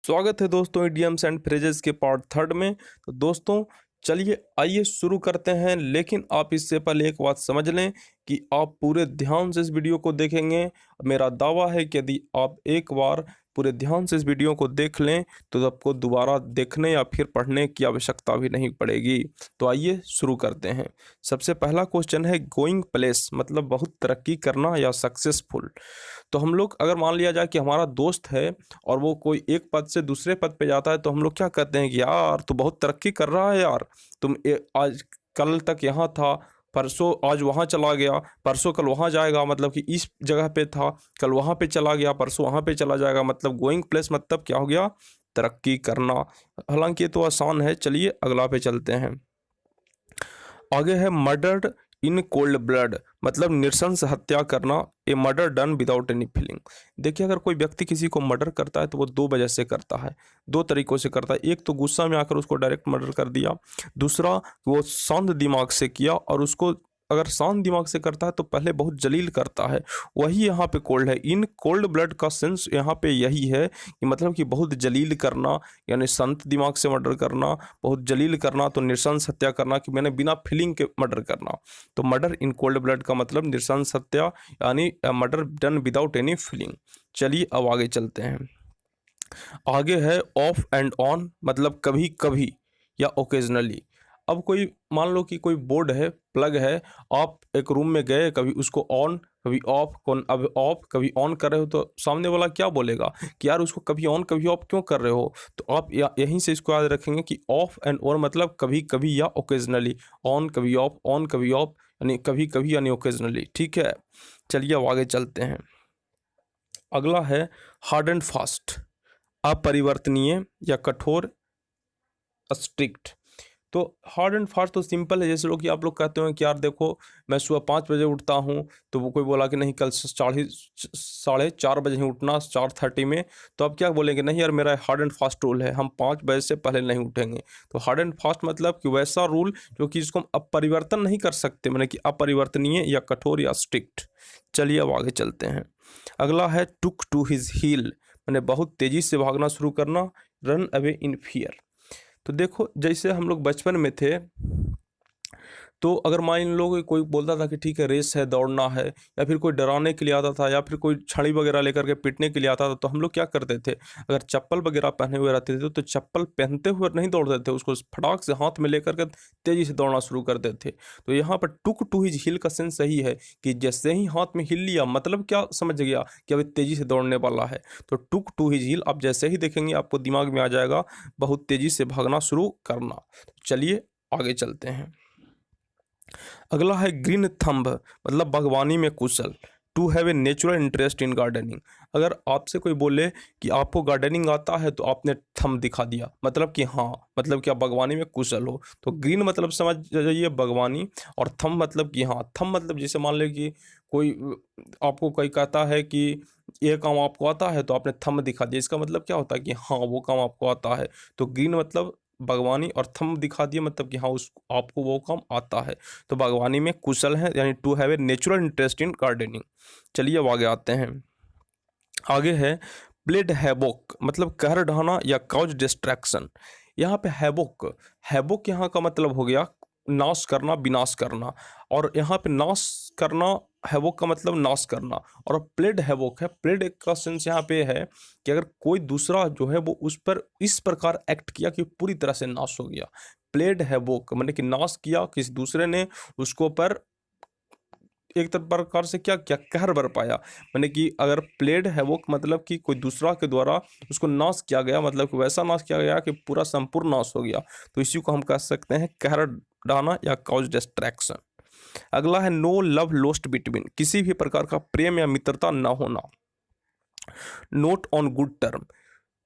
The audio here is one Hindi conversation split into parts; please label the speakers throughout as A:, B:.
A: स्वागत है दोस्तों इडियम्स एंड फ्रेजेस के पार्ट थर्ड में। तो दोस्तों चलिए आइए शुरू करते हैं, लेकिन आप इससे पहले एक बात समझ लें कि आप पूरे ध्यान से इस वीडियो को देखेंगे। मेरा दावा है कि यदि आप एक बार पूरे ध्यान से इस वीडियो को देख लें तो आपको दोबारा देखने या फिर पढ़ने की आवश्यकता भी नहीं पड़ेगी। तो आइए शुरू करते हैं। सबसे पहला क्वेश्चन है गोइंग प्लेस मतलब बहुत तरक्की करना या सक्सेसफुल। तो हम लोग अगर मान लिया जाए कि हमारा दोस्त है और वो कोई एक पद से दूसरे पद पे जाता है तो हम लोग क्या कहते हैं कि यार तू बहुत तरक्की कर रहा है यार। आज कल तक यहाँ था, परसों आज वहाँ चला गया, परसों कल वहाँ जाएगा, मतलब कि इस जगह पे था, कल वहाँ पे चला गया, परसों वहाँ पे चला जाएगा। मतलब गोइंग प्लेस मतलब क्या हो गया, तरक्की करना। हालांकि ये तो आसान है। चलिए अगला पे चलते हैं। आगे है मर्डर्ड इन कोल्ड ब्लड मतलब नृशंस हत्या करना। A murder done without any feeling. देखिए अगर कोई व्यक्ति किसी को मर्डर करता है तो वो दो वजह से करता है, दो तरीकों से करता है। एक तो गुस्सा में आकर उसको डायरेक्ट मर्डर कर दिया, दूसरा वो शांत दिमाग से किया। और उसको अगर शांत दिमाग से करता है तो पहले बहुत जलील करता है, वही यहाँ पे कोल्ड है। इन कोल्ड ब्लड का सेंस यहाँ पे यही है कि मतलब कि बहुत जलील करना, यानी शांत दिमाग से मर्डर करना, बहुत जलील करना तो नृशंस हत्या करना कि मैंने बिना फीलिंग के मर्डर करना। तो मर्डर इन कोल्ड ब्लड का मतलब नृशंस हत्या यानी murder done without any feeling. चलिए अब आगे चलते हैं। आगे है ऑफ एंड ऑन मतलब कभी कभी या ओकेजनली। अब कोई मान लो कि कोई बोर्ड है, प्लग है, आप एक रूम में गए, कभी उसको ऑन कभी ऑफ, कौन अब ऑफ कभी ऑन कर रहे हो तो सामने वाला क्या बोलेगा कि यार उसको कभी ऑन कभी ऑफ क्यों कर रहे हो। तो आप यहीं से इसको याद रखेंगे कि ऑफ एंड ऑन मतलब कभी कभी या ओकेजनली, ऑन कभी ऑफ यानी कभी कभी यानी ओकेजनली। ठीक है, चलिए अब आगे चलते हैं। अगला है हार्ड एंड फास्ट, अपरिवर्तनीय या कठोर, स्ट्रिक्ट। तो हार्ड एंड फास्ट तो सिंपल है। जैसे लोग कि आप लोग कहते हो कि यार देखो मैं सुबह 5 बजे उठता हूँ, तो वो कोई बोला कि नहीं कल साढ़े 4 बजे ही उठना, 4:30 में। तो आप क्या बोलेंगे, नहीं यार मेरा हार्ड एंड फास्ट रूल है, हम 5 बजे से पहले नहीं उठेंगे। तो हार्ड एंड फास्ट मतलब कि वैसा रूल जो कि इसको हम अपरिवर्तन नहीं कर सकते, मैंने कि अपरिवर्तनीय या कठोर या स्ट्रिक्ट। चलिए अब आगे चलते हैं। अगला है टुक टू हिज हील मैंने बहुत तेज़ी से भागना शुरू करना, रन अवे इन फियर। तो देखो जैसे हम लोग बचपन में थे तो अगर मान लो कि कोई बोलता था कि ठीक है रेस है, दौड़ना है, या फिर कोई डराने के लिए आता था, या फिर कोई छड़ी वगैरह लेकर के पीटने के लिए आता था, तो हम लोग क्या करते थे, अगर चप्पल वगैरह पहने हुए रहते थे तो चप्पल पहनते हुए नहीं दौड़ते थे, उसको फटाक से हाथ में लेकर के तेज़ी से दौड़ना शुरू करते थे। तो यहाँ पर टुक टू हिज हिल का सेंस सही है कि जैसे ही हाथ में हिल लिया मतलब क्या समझ गया कि अभी तेज़ी से दौड़ने वाला है। तो टुक टू हिज हिल आप जैसे ही देखेंगे आपको दिमाग में आ जाएगा बहुत तेज़ी से भागना शुरू करना। चलिए आगे चलते हैं। अगला है ग्रीन थंब मतलब बागवानी में कुशल, to have a natural interest in gardening. अगर आपसे कोई बोले कि आपको गार्डनिंग आता है तो आपने थंब दिखा दिया, मतलब कि हाँ, मतलब कि आप बागवानी में कुशल हो। तो ग्रीन मतलब समझ जाइए बागवानी, और थंब मतलब कि हाँ, थंब मतलब जैसे मान लो कि कोई आपको कोई कहता है कि ये काम आपको आता है तो आपने थंब दिखा दिया, इसका मतलब क्या होता है कि हाँ वो काम आपको आता है। तो ग्रीन मतलब बागवानी और थंब दिखा दिया मतलब कि हाँ उस आपको वो काम आता है। तो बागवानी में कुशल है यानी to have a natural interest in gardening. चलिए अब आगे आते हैं। आगे है प्लेड हैवोक मतलब कहर ढाना या कॉज डिस्ट्रैक्शन। यहाँ पे हैवोक, हैवोक यहाँ का मतलब हो गया नाश करना, विनाश करना। और यहाँ पे नाश करना, हैवोक का मतलब नाश करना। और प्लेड हैवोक है, प्लेड का सेंस यहाँ पे है कि अगर कोई दूसरा जो है वो उस पर इस प्रकार एक्ट किया कि पूरी तरह से नाश हो गया। प्लेड हैवोक मैंने कि नाश किया किसी दूसरे ने, उसको पर एक प्रकार से क्या क्या कहर बरपाया। मैंने कि अगर प्लेड हैवोक मतलब कि कोई दूसरा के द्वारा उसको नाश किया गया, मतलब कि वैसा नाश किया गया कि पूरा संपूर्ण नाश हो गया। तो इसी को हम कह सकते हैं कहर डाना या कॉज डिस्ट्रैक्शन। अगला है नो लव लोस्ट बिटवीन किसी भी प्रकार का प्रेम या मित्रता न होना, नोट ऑन गुड टर्म।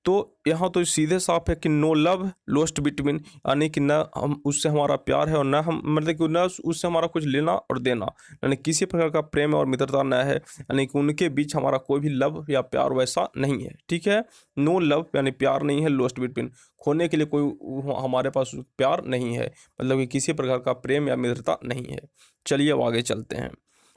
A: तो यहाँ तो सीधे साफ है कि नो लव लोस्ट बिटवीन यानी कि न हम उससे हमारा प्यार है और न हम मतलब कि न उससे हमारा कुछ लेना और देना, यानी किसी प्रकार का प्रेम और मित्रता न है, यानी कि उनके बीच हमारा कोई भी लव या प्यार वैसा नहीं है। ठीक है, नो लव यानी प्यार नहीं है, लोस्ट बिटवीन खोने के लिए कोई हमारे पास प्यार नहीं है, मतलब कि किसी प्रकार का प्रेम या मित्रता नहीं है। चलिए अब आगे चलते हैं।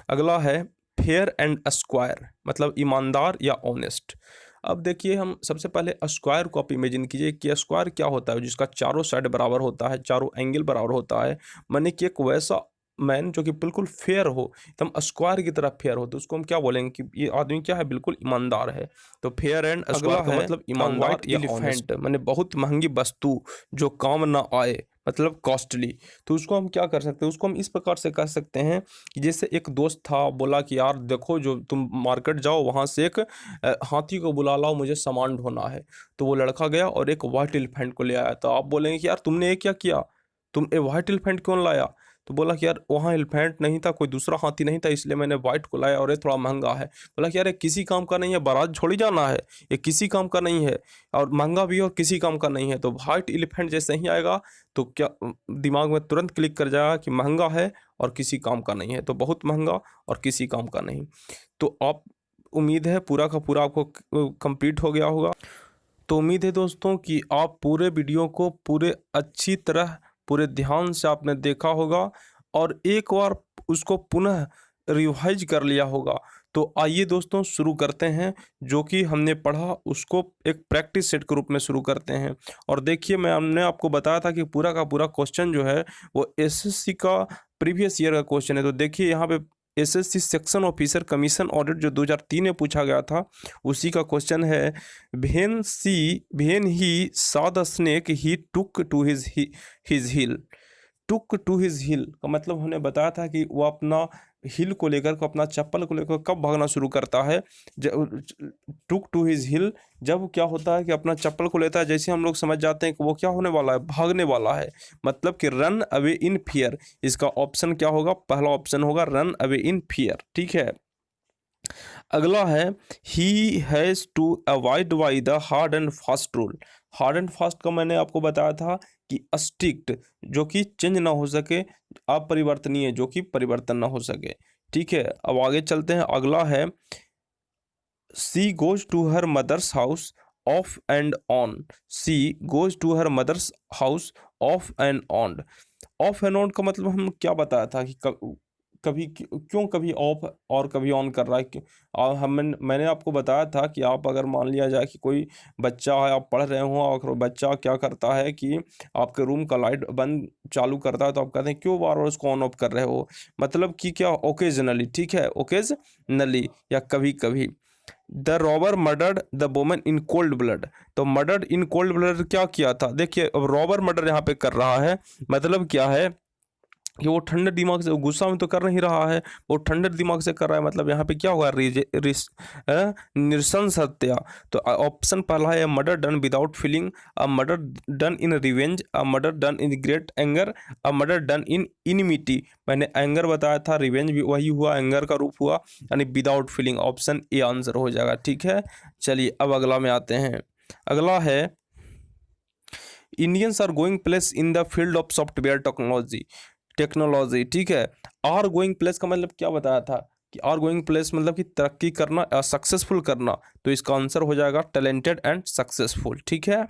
A: अगला है फेयर एंड स्क्वायर मतलब ईमानदार या ऑनेस्ट। अब देखिए, हम सबसे पहले स्क्वायर को आप इमेजिन कीजिए कि स्क्वायर क्या होता है, जिसका चारों साइड बराबर होता है, चारों एंगल बराबर होता है। माने कि एक वैसा मैन जो कि बिल्कुल फेयर हो, एकदम स्क्वायर की तरह फेयर हो, तो उसको हम क्या बोलेंगे कि ये आदमी क्या है, बिल्कुल ईमानदार है। तो फेयर एंड स्क्वायर का मतलब ईमानदार या ऑनेस्ट, माने बहुत महंगी वस्तु जो काम ना आए, मतलब कॉस्टली। तो उसको हम क्या कर सकते हैं, उसको हम इस प्रकार से कह सकते हैं कि जैसे एक दोस्त था, बोला कि यार देखो, जो तुम मार्केट जाओ वहाँ से एक हाथी को बुला लाओ, मुझे सामान ढोना है। तो वो लड़का गया और एक वाइट एलिफेंट को ले आया। तो आप बोलेंगे कि यार तुमने ये क्या किया, तुम ए वाइट एलिफेंट क्यों लाया? तो बोला कि यार वहाँ एलिफेंट नहीं था, कोई दूसरा हाथी नहीं था, इसलिए मैंने वाइट को लाया और ये थोड़ा महंगा है। बोला कि यार ये किसी काम का नहीं है, बारात छोड़ी जाना है, ये किसी काम का नहीं है, और महंगा भी है और किसी काम का नहीं है। तो वाइट एलिफेंट जैसे ही आएगा तो क्या दिमाग में तुरंत क्लिक कर जाएगा कि महंगा है और किसी काम का नहीं है, तो बहुत महंगा और किसी काम का नहीं। तो आप, उम्मीद है पूरा का पूरा आपको कंप्लीट हो गया होगा। तो उम्मीद है दोस्तों कि आप पूरे वीडियो को पूरे अच्छी तरह, पूरे ध्यान से आपने देखा होगा और एक बार उसको पुनः रिवाइज कर लिया होगा। तो आइए दोस्तों शुरू करते हैं, जो कि हमने पढ़ा उसको एक प्रैक्टिस सेट के रूप में शुरू करते हैं। और देखिए, हमने आपको बताया था कि पूरा का पूरा क्वेश्चन जो है वो एसएससी का प्रीवियस ईयर का क्वेश्चन है। तो देखिए यहाँ पे SSC section officer commission audit जो 2003 में पूछा गया था, उसी का क्वेश्चन है। When he saw the snake he took to his heel. Took to his heel का मतलब हमने बताया था कि वो अपना हिल को लेकर को, अपना चप्पल को लेकर कब भागना शुरू करता है। टुक टू हिज हिल, जब क्या होता है कि अपना चप्पल को लेता है, जैसे हम लोग समझ जाते हैं कि वो क्या होने वाला है, भागने वाला है, मतलब कि रन अवे इन फियर। इसका ऑप्शन क्या होगा, पहला ऑप्शन होगा रन अवे इन फियर। ठीक है, अगला है he has to avoid by the hard and fast rule. Hard and fast का मैंने आपको बताया था कि स्ट्रिक्ट, जो कि चेंज ना हो सके, अपरिवर्तनीय, जो कि परिवर्तन ना हो सके। ठीक है, अब आगे चलते हैं। अगला है she goes to her mother's house off and on. She goes to her mother's house off and on. Off and on का मतलब हम क्या बताया था कि कभी क्यों कभी ऑफ और कभी ऑन कर रहा है, मैंने आपको बताया था कि आप अगर मान लिया जाए कि कोई बच्चा है, आप पढ़ रहे हो और बच्चा क्या करता है कि आपके रूम का लाइट बंद चालू करता है, तो आप कहते हैं क्यों बार बार उसको ऑन ऑफ कर रहे हो, मतलब कि क्या, ओकेजनली। ठीक है, ओकेजनली या कभी कभी। The robber murdered the woman in cold blood. तो मर्डर्ड इन कोल्ड ब्लड क्या किया था, देखिए अब रॉबर मर्डर यहाँ पे कर रहा है, मतलब क्या है कि वो ठंडे दिमाग से, गुस्सा में तो कर नहीं रहा है, वो ठंडे दिमाग से कर रहा है, मतलब यहाँ पे क्या होगा, निरसन हत्या। तो ऑप्शन पहला है murder done without feeling, a murder done in revenge, a murder done in great anger, a murder done in enmity. मैंने एंगर बताया था, रिवेंज भी वही हुआ, एंगर का रूप हुआ, यानी without feeling. Option A answer हो जाएगा। ठीक है, चलिए अब अगला में आते हैं। अगला है Indians are going place in the field of software technology. ठीक है, आर गोइंग प्लेस का मतलब क्या बताया था कि आर गोइंग प्लेस मतलब कि तरक्की करना या सक्सेसफुल करना। तो इसका आंसर हो जाएगा टैलेंटेड एंड सक्सेसफुल। ठीक है,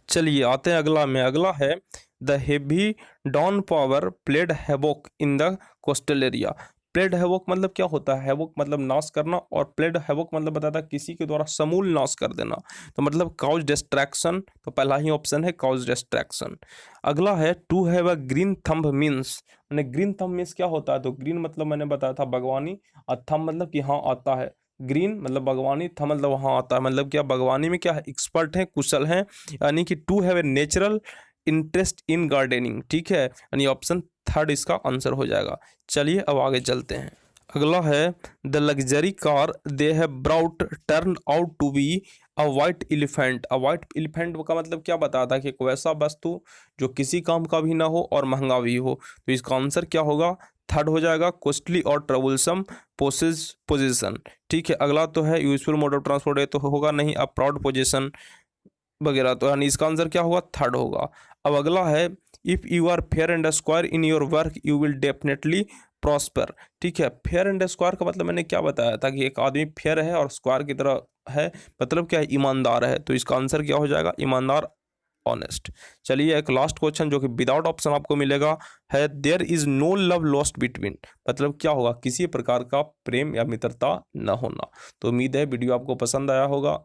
A: चलिए आते हैं अगला में। अगला है the heavy downpour played havoc in the coastal area. Played havoc मतलब क्या होता है, हैवोक मतलब नाश करना, और प्लेड हैवोक मतलब बताता है किसी के द्वारा समूल नाश कर देना। तो मतलब काउज डिस्ट्रैक्शन, तो पहला ही ऑप्शन है काउज डिस्ट्रैक्शन। अगला है to have a green thumb means. मैंने ग्रीन थंब मीन्स क्या होता है, तो ग्रीन मतलब मैंने बताया था बागवानी, और थंब मतलब कि हाँ आता है, ग्रीन मतलब बागवानी, थंब मतलब वहाँ आता है, मतलब क्या बागवानी में क्या है, एक्सपर्ट है, कुशल है, यानी कि to have a natural interest in gardening. ठीक है, यानी ऑप्शन थर्ड इसका आंसर हो जाएगा। चलिए अब आगे चलते हैं। अगला है the luxury car they have brought turn out to be a white elephant. A white elephant का मतलब क्या बताया था कि एक वैसा वस्तु जो किसी काम का भी ना हो और महंगा भी हो। तो इसका आंसर क्या होगा, थर्ड हो जाएगा, कॉस्टली और ट्रबुलसम पोजीशन। ठीक है, अगला तो है यूजफुल मोड ऑफ ट्रांसपोर्ट, है तो होगा नहीं, अ प्राउड पोजीशन वगैरह, तो यानी इसका आंसर क्या होगा, थर्ड होगा। अब अगला है if you are fair and square in your work you will definitely prosper. ठीक है, फेयर एंड स्क्वायर का मतलब मैंने क्या बताया था कि एक आदमी फेयर है और स्क्वायर की तरह है, मतलब क्या है, ईमानदार है। तो इसका आंसर क्या हो जाएगा, ईमानदार, ऑनेस्ट। चलिए एक लास्ट क्वेश्चन जो कि विदाउट ऑप्शन आपको मिलेगा है there is no love lost between. मतलब क्या होगा, किसी प्रकार का प्रेम या मित्रता न होना। तो उम्मीद है वीडियो आपको पसंद आया होगा।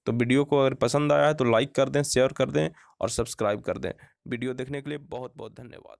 A: तो वीडियो को अगर पसंद आया है तो लाइक कर दें, शेयर कर दें और सब्सक्राइब कर दें। वीडियो देखने के लिए बहुत बहुत धन्यवाद।